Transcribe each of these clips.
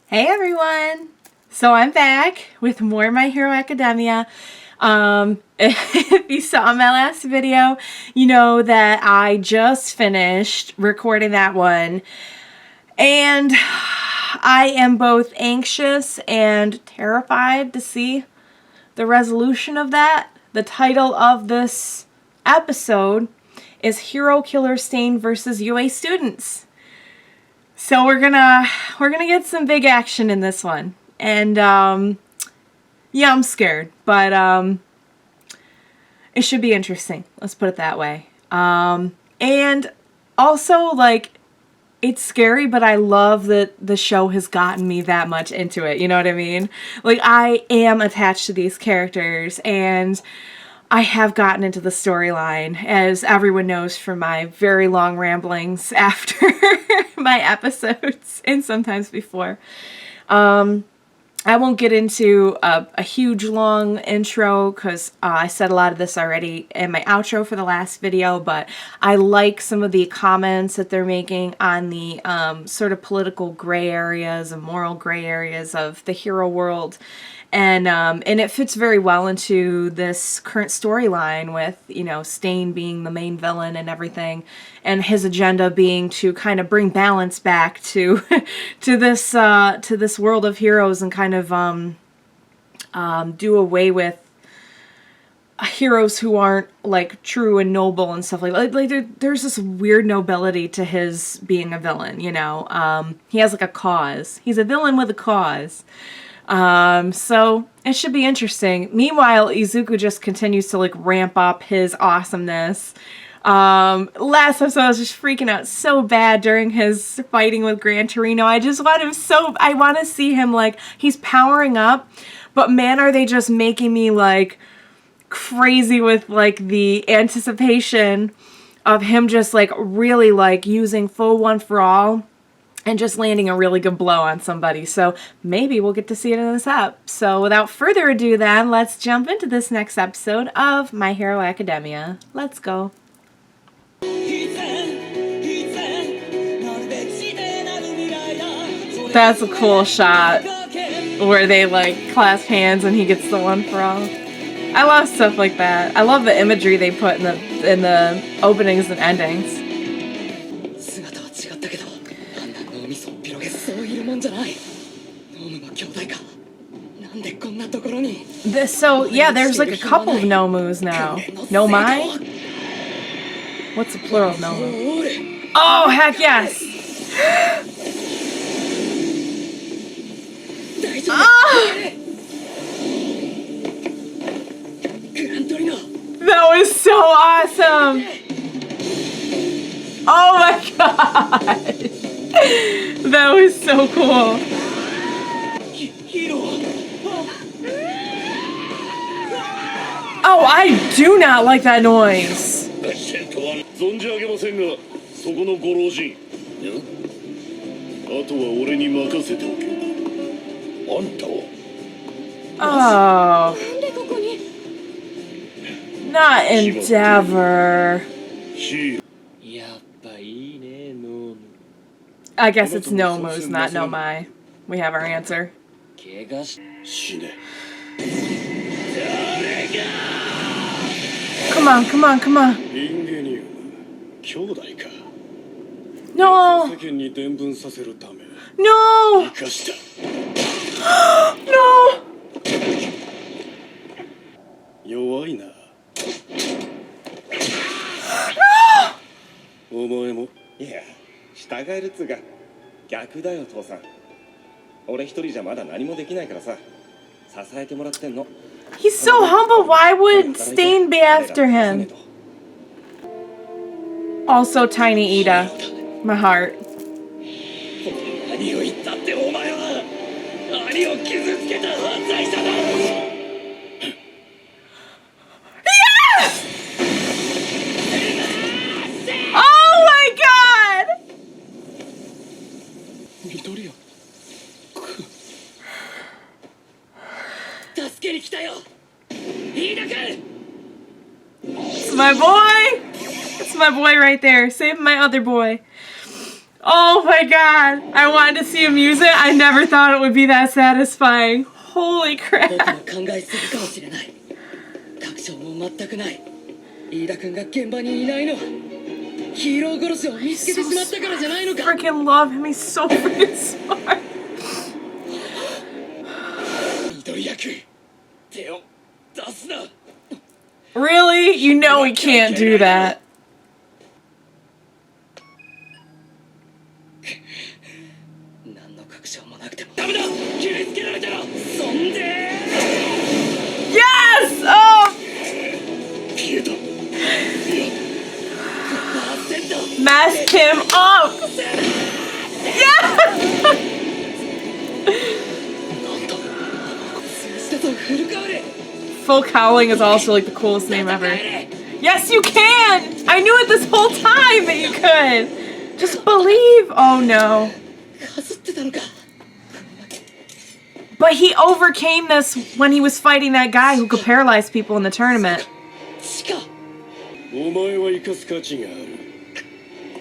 Hey everyone! So I'm back with more My Hero Academia. If you saw my last video, you know that I just finished recording that one. And I am both anxious and terrified to see the resolution of that. The title of this episode is Hero Killer Stain versus UA Students. So we're gonna get some big action in this one, and yeah, I'm scared, but it should be interesting. Let's put it that way. And also, like, it's scary, but I love that the show has gotten me that much into it. You know what I mean? Like, I am attached to these characters, and I have gotten into the storyline, as everyone knows from my very long ramblings after my episodes and sometimes before. I won't get into a huge long intro because I said a lot of this already in my outro for the last video, but I like some of the comments that they're making on the sort of political gray areas and moral gray areas of the hero world. And it fits very well into this current storyline with, you know, Stain being the main villain and everything, and his agenda being to kind of bring balance back to to this world of heroes and kind of do away with heroes who aren't like true and noble and stuff like that. Like there's this weird nobility to his being a villain, you know. He has like a cause. He's a villain with a cause. So it should be interesting. Meanwhile, Izuku just continues to like ramp up his awesomeness. Last episode I was just freaking out so bad during his fighting with Gran Torino. I want to see him, like, he's powering up, but man, are they just making me like crazy with like the anticipation of him just like really like using full one for all and just landing a really good blow on somebody. So maybe we'll get to see it in this app. So without further ado then, let's jump into this next episode of My Hero Academia. Let's go. That's a cool shot where they like clasp hands and he gets the one for all. I love stuff like that. I love the imagery they put in the openings and endings. So yeah, there's like a couple of Nomus now. Nomai? What's the plural of Nomu? Oh, heck yes! Ah! That was so awesome! Oh my god! That was so cool. Oh, I do not like that noise. Oh. Not Endeavor. I guess it's Nomus, not Nomai. We have our answer. Come on, come on, come on. No! No! No! 弱いな。お前もいや従えるっつうか逆だよ父さん。俺一人じゃまだ何もできないからさ支えてもらってんの。 He's so humble. Why would Stain be after him? Also, Tiny Ida, my heart. Oh my god! It's my boy! It's my boy right there. Save my other boy. Oh my god. I wanted to see him use it. I never thought it would be that satisfying. Holy 僕 crap. の考えすぎかもしれない。確証も全くない。飯田君が現場にいないのはヒーロー殺しを見つけてしまったからじゃないのか。 Freaking love him. He's so freaking smart. 緑役手を出すな。 Really? You know he can't do that. 何の確証もなくてもダメだ。決めつけられたらそんで Yes! Oh! 消えた。いやMessed him up! Yeah! なんだ数字だとフルカウレ Full Cowling is also like the coolest name ever. Yes, you can! I knew it this whole time that you could! Just believe! Oh no. かすってたのか。 But he overcame this when he was fighting that guy who could paralyze people in the tournament. しかお前は生かす価値がある。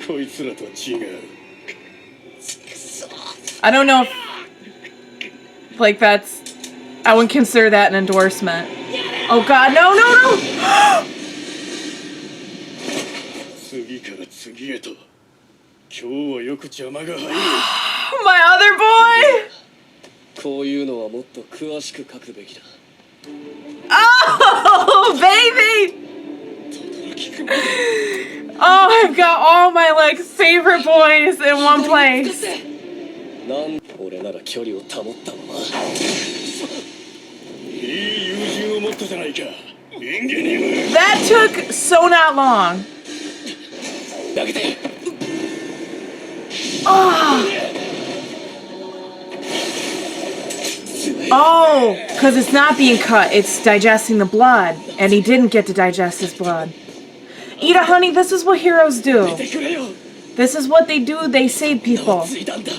こいつらとは違う。 I don't know if, like, that's... I wouldn't consider that an endorsement. Oh god, no, no, no! 次から次へと。今日はよく邪魔が入る。 My other boy! こういうのはもっと詳しく書くべきだ。 Oh, baby! Oh, I've got all my, like, favorite boys in one place. なん俺なら距離を保ったまま。いい友人を持ったじゃないか。エンゲニウム。 That took so not long. 投げて。 Oh, because it's not being cut, it's digesting the blood. And he didn't get to digest his blood. Ida, honey, this is what heroes do. てくれよ。 This is what they do, they save people. ついたんだ。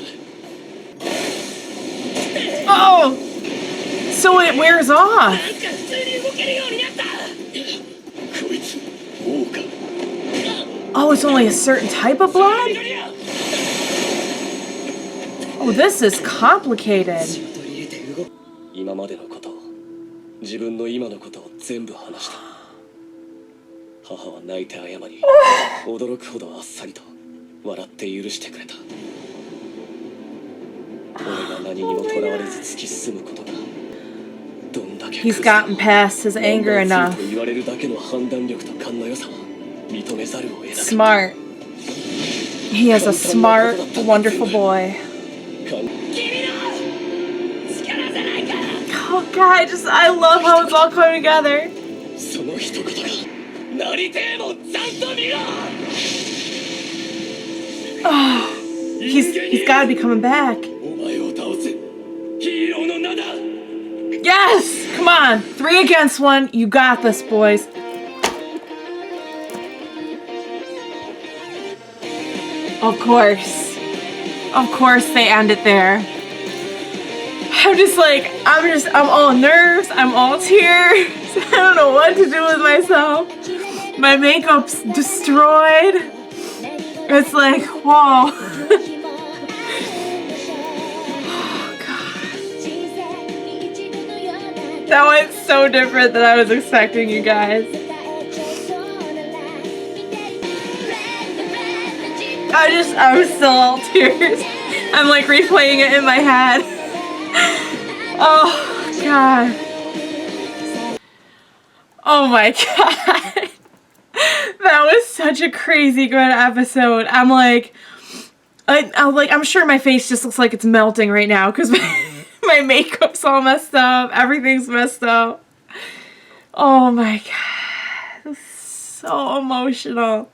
Oh! So it wears off. なんか普通に動けるようになった。こいつ、王か。 Oh, it's only a certain type of blood? 緑や。 Oh, this is complicated. 取り入れて動く。今までのこと、自分の今のことを全部話した。母は泣いて謝り、驚くほどあっさりと笑って許してくれた。俺が何にもとらわれず突き進むことがどんだけ He's gotten past his anger enough. 言われるだけの判断力と勘の良さは認めざるを得なかった。 Smart. He is a smart, wonderful boy. Oh god, I love how it's all coming together. その一言がなりてえもんちゃんと見ろ。 He's gotta be coming back. お前を倒すヒーローの名だ。 Yes! Come on! 3 against 1. You got this, boys. Of course. Of course they end it there. I'm all nerves. I'm all tears. I don't know what to do with myself. My makeup's destroyed. It's like, whoa. Oh, God. That went so different than I was expecting, you guys. I'm still all tears. I'm like replaying it in my head. Oh, God. Oh my God. That was such a crazy good episode. I'm sure my face just looks like it's melting right now because my makeup's all messed up. Everything's messed up. Oh my God. It was so emotional.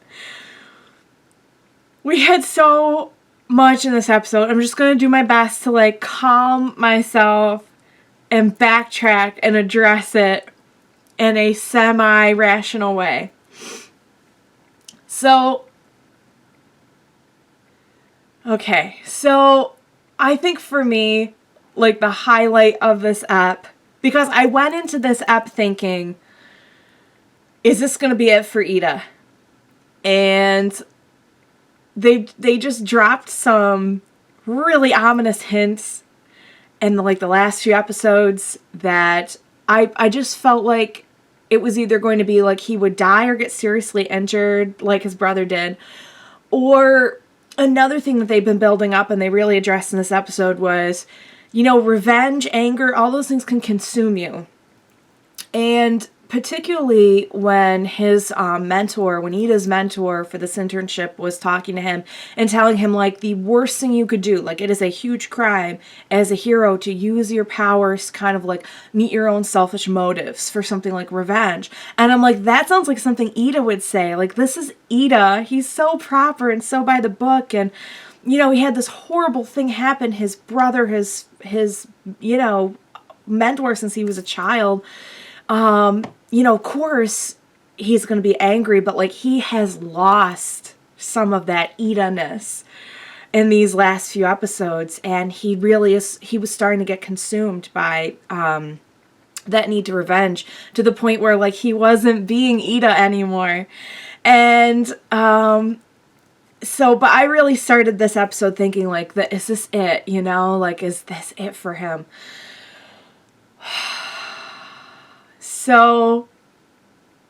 We had so much in this episode. I'm just going to do my best to like calm myself and backtrack and address it in a semi-rational way. So, okay, so I think for me, like the highlight of this ep, because I went into this ep thinking, is this going to be it for Ida? And they just dropped some really ominous hints in the last few episodes that I just felt like it was either going to be like he would die or get seriously injured like his brother did. Or another thing that they've been building up and they really addressed in this episode was, revenge, anger, all those things can consume you. And particularly when his mentor, when Ida's mentor for this internship was talking to him and telling him, like, the worst thing you could do, like, it is a huge crime as a hero to use your powers to kind of, like, meet your own selfish motives for something like revenge. And I'm like, that sounds like something Ida would say. Like, this is Ida. He's so proper and so by the book. And, he had this horrible thing happen. His brother, his mentor since he was a child, of course he's going to be angry, but like he has lost some of that Ida-ness in these last few episodes. And he was starting to get consumed by, that need to revenge to the point where like he wasn't being Ida anymore. And, but I really started this episode thinking like, is this it? Like, is this it for him? So,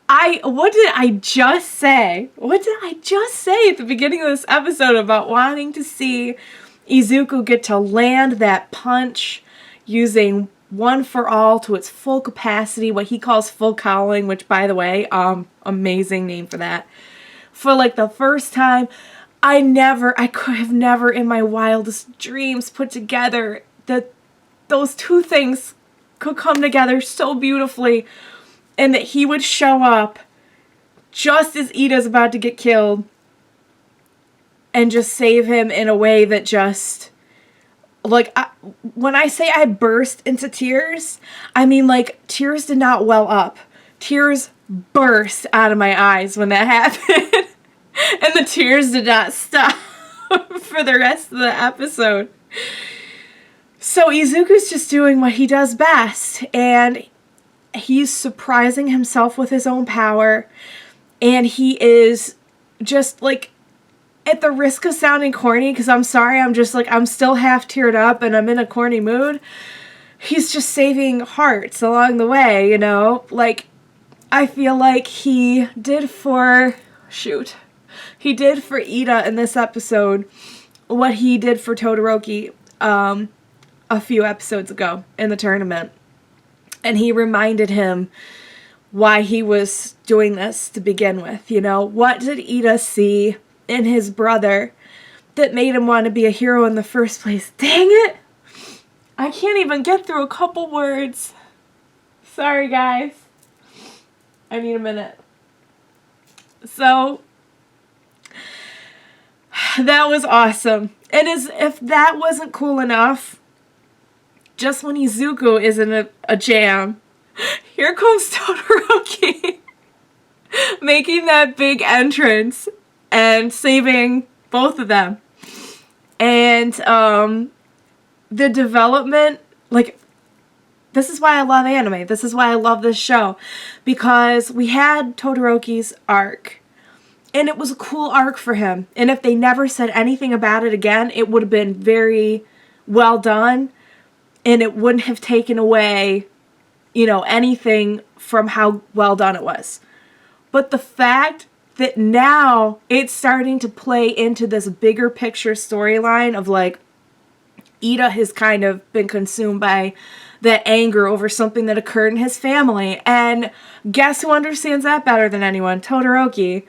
what did I just say? What did I just say at the beginning of this episode about wanting to see Izuku get to land that punch using One for All to its full capacity, what he calls full cowling, which, by the way, amazing name for that. For like the first time, I could have never in my wildest dreams put together that those two things could come together so beautifully, and that he would show up just as Ida's about to get killed and just save him in a way that just, like, when I say I burst into tears, I mean like tears did not well up. Tears burst out of my eyes when that happened. And the tears did not stop for the rest of the episode. So Izuku's just doing what he does best, and he's surprising himself with his own power, and he is just, like, at the risk of sounding corny, because I'm sorry, I'm still half teared up, and I'm in a corny mood, he's just saving hearts along the way, Like, I feel like he did for Ida in this episode what he did for Todoroki, a few episodes ago in the tournament. And he reminded him why he was doing this to begin with. What did Ida see in his brother that made him want to be a hero in the first place? Dang it! I can't even get through a couple words. Sorry, guys. I need a minute. So, that was awesome. And as if that wasn't cool enough, just when Izuku is in a jam, here comes Todoroki making that big entrance and saving both of them. And the development, like, this is why I love anime. This is why I love this show. Because we had Todoroki's arc, and it was a cool arc for him. And if they never said anything about it again, it would have been very well done. And it wouldn't have taken away, anything from how well done it was. But the fact that now it's starting to play into this bigger picture storyline of, like, Ida has kind of been consumed by that anger over something that occurred in his family. And guess who understands that better than anyone? Todoroki.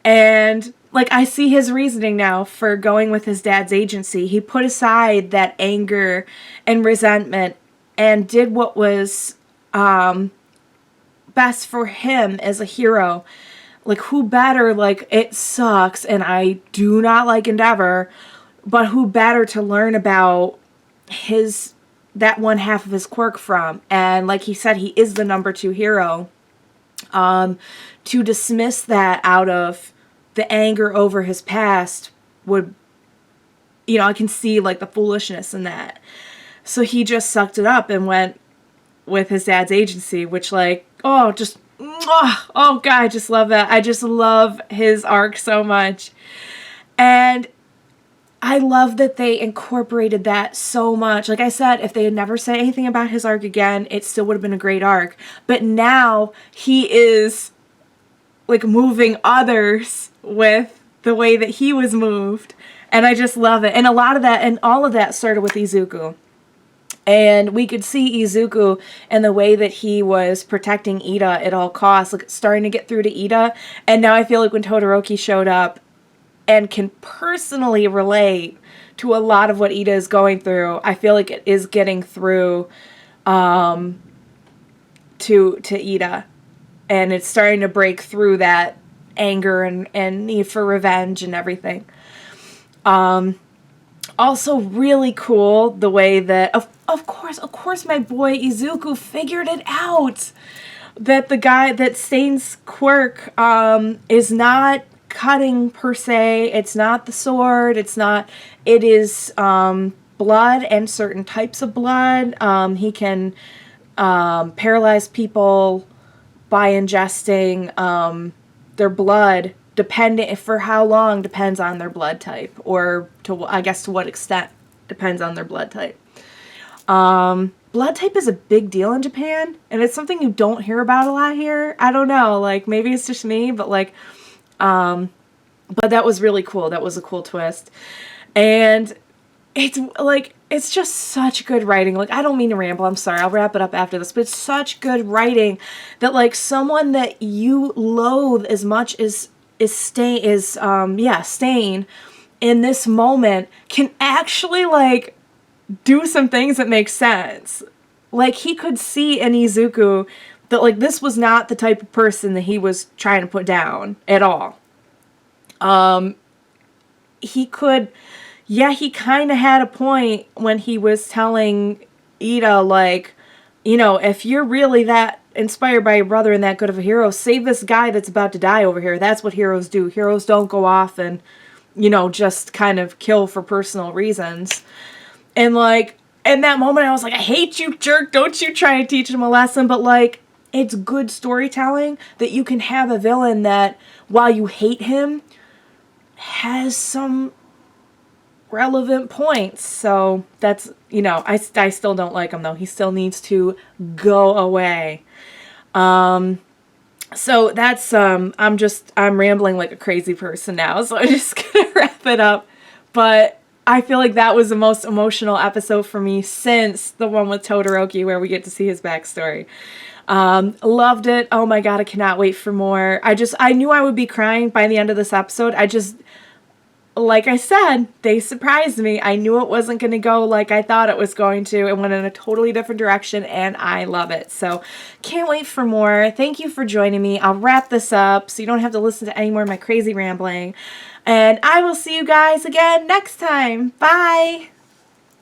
And, like, I see his reasoning now for going with his dad's agency. He put aside that anger and resentment and did what was best for him as a hero. Like, who better, like, it sucks, and I do not like Endeavor, but who better to learn about that one half of his quirk from? And like he said, he is the number 2 hero. To dismiss that out of the anger over his past would, I can see, like, the foolishness in that. So he just sucked it up and went with his dad's agency, which, like, oh God, I just love that. I just love his arc so much. And I love that they incorporated that so much. Like I said, if they had never said anything about his arc again, it still would have been a great arc. But now he is like moving others with the way that he was moved. And I just love it. And a lot of that and all of that started with Izuku. And we could see Izuku and the way that he was protecting Ida at all costs, like starting to get through to Ida. And now I feel like when Todoroki showed up and can personally relate to a lot of what Ida is going through, I feel like it is getting through to Ida. And it's starting to break through that anger and need for revenge and everything. Also really cool the way that, of course my boy Izuku figured it out. That the guy, that Stain's quirk is not cutting per se. It's not the sword. It is blood and certain types of blood. He can paralyze people by ingesting their blood, depending for how long depends on their blood type, or to what extent depends on their blood type. Blood type is a big deal in Japan, and it's something you don't hear about a lot here. I don't know, like maybe it's just me, but like, but that was really cool. That was a cool twist, and it's just such good writing. Like, I don't mean to ramble. I'm sorry. I'll wrap it up after this, but it's such good writing that like someone that you loathe as much as Stain in this moment can actually like do some things that make sense. Like, he could see in Izuku that like this was not the type of person that he was trying to put down at all. He kind of had a point when he was telling Ida, like, you know, if you're really that inspired by your brother and that good of a hero, save this guy that's about to die over here. That's what heroes do. Heroes don't go off and, you know, just kind of kill for personal reasons. And like, in that moment I was like, I hate you, jerk. Don't you try and teach him a lesson. But like, it's good storytelling that you can have a villain that, while you hate him, has some relevant points. So that's, you know, I still don't like him though. He still needs to go away. So that's I'm rambling like a crazy person now, so I'm just gonna wrap it up. But I feel like that was the most emotional episode for me since the one with Todoroki, where we get to see his backstory. Loved it. Oh my god, I cannot wait for more. I knew I would be crying by the end of this episode. Like I said, they surprised me. I knew it wasn't going to go like I thought it was going to. It went in a totally different direction, and I love it. So, can't wait for more. Thank you for joining me. I'll wrap this up so you don't have to listen to any more of my crazy rambling. And I will see you guys again next time. Bye!